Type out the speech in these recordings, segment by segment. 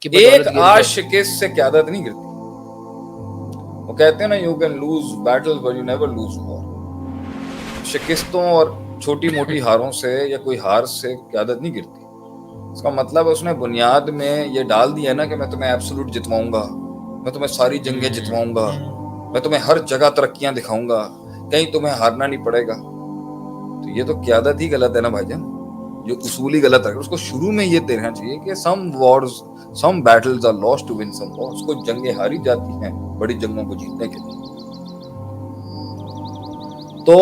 ایک آج شکست سے قیادت نہیں گرتی. وہ کہتے ہیں نا you can lose battle but you never lose war. شکستوں اور چھوٹی موٹی ہاروں سے یا کوئی ہار سے قیادت نہیں گرتی. اس کا مطلب اس نے بنیاد میں یہ ڈال دیا نا کہ میں تمہیں ایبسولوٹ جتواؤں گا, میں تمہیں ساری جنگیں جتواؤں گا, میں تمہیں ہر جگہ ترقیاں دکھاؤں گا, کہیں تمہیں ہارنا نہیں پڑے گا. تو یہ تو قیادت ہی غلط ہے نا بھائی جان, جو اصول ہی غلط ہے. اس کو شروع میں یہ دینا چاہیے کہ some battles are lost to win some wars. کو جنگیں ہاری جاتی ہیں بڑی جنگوں کو جیتنے کے لیے. تو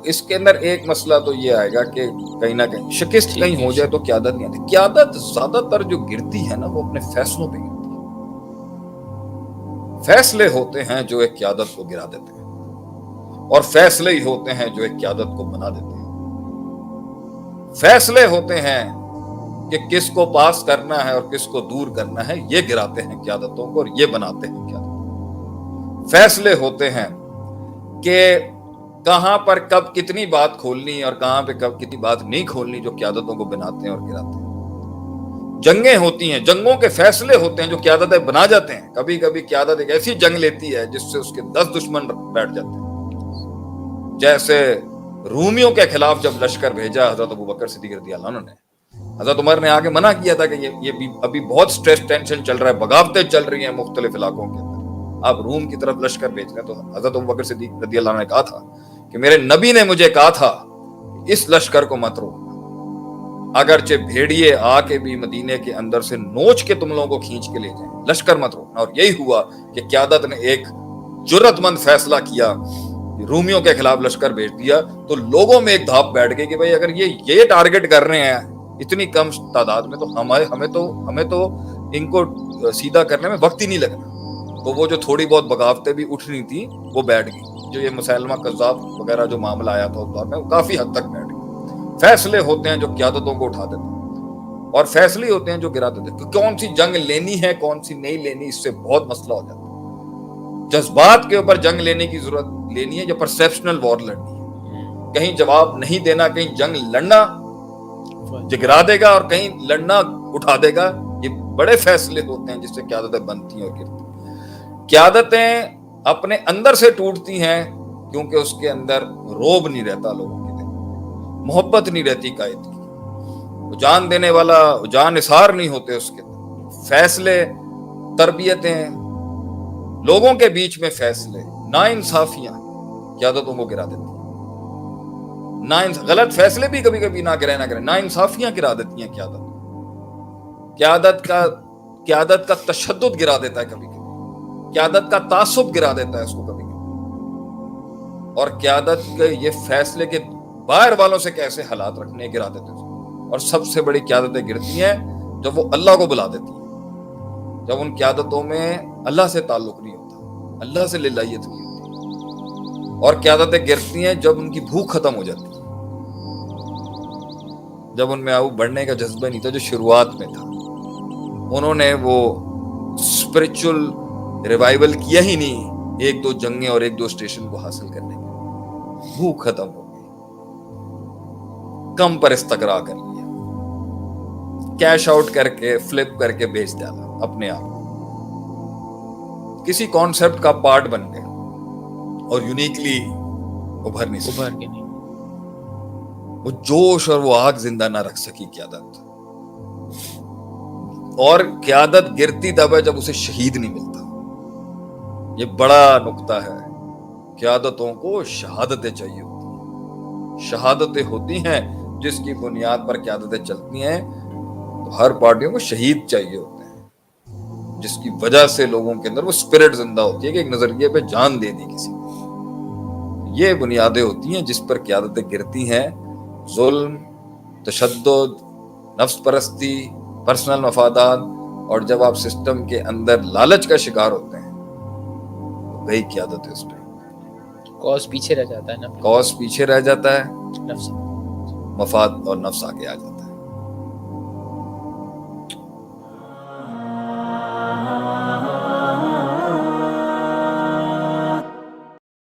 اس کے اندر ایک مسئلہ تو یہ آئے گا کہ کہیں نہ کہیں شکست کہیں ہو جائے تو قیادت نہیں آتی. قیادت زیادہ تر جو گرتی ہے نا وہ اپنے فیصلوں پہ گرتی ہے. فیصلے ہوتے ہیں جو ایک قیادت کو گرا دیتے ہیں, اور فیصلے ہی ہوتے ہیں جو ایک قیادت کو بنا دیتے ہیں. فیصلے ہوتے ہیں کہ کس کو پاس کرنا ہے اور کس کو دور کرنا ہے, یہ گراتے ہیں قیادتوں کو اور یہ بناتے ہیں قیادتوں. فیصلے ہوتے ہیں کہ کہاں پر کب کتنی بات کھولنی اور کہاں پہ کب کتنی بات نہیں کھولنی, جو قیادتوں کو بناتے ہیں اور گراتے ہیں. جنگیں ہوتی ہیں, جنگوں کے فیصلے ہوتے ہیں جو قیادتیں بنا جاتے ہیں. کبھی کبھی قیادت ایک ایسی جنگ لیتی ہے جس سے اس کے 10 دشمن بیٹھ جاتے ہیں. جیسے رومیوں کے خلاف جب لشکر بھیجا حضرت ابوبکر صدیق رضی اللہ عنہ نے, حضرت عمر نے آگے منع کیا تھا کہ یہ ابھی بہت سٹریس ٹینشن چل رہا ہے, بغاوتیں چل رہی ہیں مختلف علاقوں کے اندر, آپ روم کی طرف لشکر بھیج رہے ہیں. تو حضرت ابوبکر صدیق رضی اللہ عنہ نے کہا تھا کہ میرے نبی نے مجھے کہا تھا اس لشکر کو مت روکنا, اگرچہ بھیڑیے آ کے بھی مدینے کے اندر سے نوچ کے تم لوگوں کو کھینچ کے لے جائیں, لشکر مت روکنا. اور یہی ہوا کہ قیادت نے ایک جرأت مند فیصلہ کیا, رومیوں کے خلاف لشکر بھیج دیا. تو لوگوں میں ایک دھاپ بیٹھ گئی کہ بھائی اگر یہ ٹارگٹ کر رہے ہیں اتنی کم تعداد میں, تو ہمیں تو ان کو سیدھا کرنے میں وقت ہی نہیں لگنا. تو وہ جو تھوڑی بہت بغاوتیں بھی اٹھ رہی تھی وہ بیٹھ گئی. جو یہ مسلمہ کذاب وغیرہ جو معاملہ آیا تھا اس دور میں, وہ کافی حد تک بیٹھ گئی. فیصلے ہوتے ہیں جو قیادتوں کو اٹھا دیتے ہیں, اور فیصلے ہوتے ہیں جو گرا دیتے ہیں. کون سی جنگ لینی ہے کون سی نہیں لینی, اس سے بہت مسئلہ ہو جاتا ہے. جذبات کے اوپر جنگ لینے کی ضرورت لینی ہے یا پرسیپشنل وار لڑنی ہے. کہیں جواب نہیں دینا, کہیں جنگ لڑنا گرا دے گا اور کہیں لڑنا اٹھا دے گا. یہ بڑے فیصلے ہوتے ہیں جس سے قیادتیں بنتی ہیں اور گرتی ہیں. قیادتیں اپنے اندر سے ٹوٹتی ہیں کیونکہ اس کے اندر روب نہیں رہتا, لوگوں کے دل محبت نہیں رہتی قائد کی, وہ جان دینے والا جان نثار نہیں ہوتے اس کے اندر. فیصلے, تربیتیں, لوگوں کے بیچ میں فیصلے, ناانصافیاں قیادتوں کو گرا دیتی ہیں. غلط فیصلے بھی کبھی کبھی نہ کریں, ناانصافیاں گرا دیتی ہیں قیادت. قیادت کا تشدد گرا دیتا ہے کبھی کبھی, قیادت کا تعصب گرا دیتا ہے اس کو کبھی کبھی, اور قیادت کے یہ فیصلے کے باہر والوں سے کیسے حالات رکھنے گرا دیتے ہیں. اور سب سے بڑی قیادتیں گرتی ہیں جب وہ اللہ کو بلا دیتی ہیں, جب ان قیادتوں میں اللہ سے تعلق نہیں ہوتا, اللہ سے للہیت نہیں ہوتی. اور قیادتیں گرتی ہیں جب ان کی بھوک ختم ہو جاتی ہے, جب ان میں آؤ بڑھنے کا جذبہ نہیں تھا جو شروعات میں تھا. انہوں نے وہ اسپرچل ریوائول کیا ہی نہیں, 1-2 جنگیں اور 1-2 اسٹیشن کو حاصل کرنے کے, بھوک ختم ہو گئی, کم پر استقرا کر لیا, کیش آؤٹ کر کے فلپ کر کے بیچ ڈالا اپنے آپ, کسی کانسیپٹ کا پارٹ بن گئے اور یونیکلی ابھر نہیں سکے. وہ جوش اور وہ آگ زندہ نہ رکھ سکی قیادت. اور قیادت گرتی تب ہے جب اسے شہید نہیں ملتا. یہ بڑا نقطہ ہے. قیادتوں کو شہادتیں چاہیے ہوتی ہیں, شہادتیں ہوتی ہیں جس کی بنیاد پر قیادتیں چلتی ہیں. تو ہر پارٹیوں کو شہید چاہیے ہوتے ہیں جس کی وجہ سے لوگوں کے اندر وہ اسپرٹ زندہ ہوتی ہے کہ ایک نظریے پہ جان دے دی کسی نے. یہ بنیادیں ہوتی ہیں جس پر قیادتیں گرتی ہیں. ظلم, تشدد, نفس پرستی, پرسنل مفادات, اور جب آپ سسٹم کے اندر لالچ کا شکار ہوتے ہیں تو گئی قیادت اس پہ. کاز پیچھے رہ جاتا ہے نا, کاز پیچھے رہ جاتا ہے, نفس مفاد اور نفس آگے آ جاتا ہے.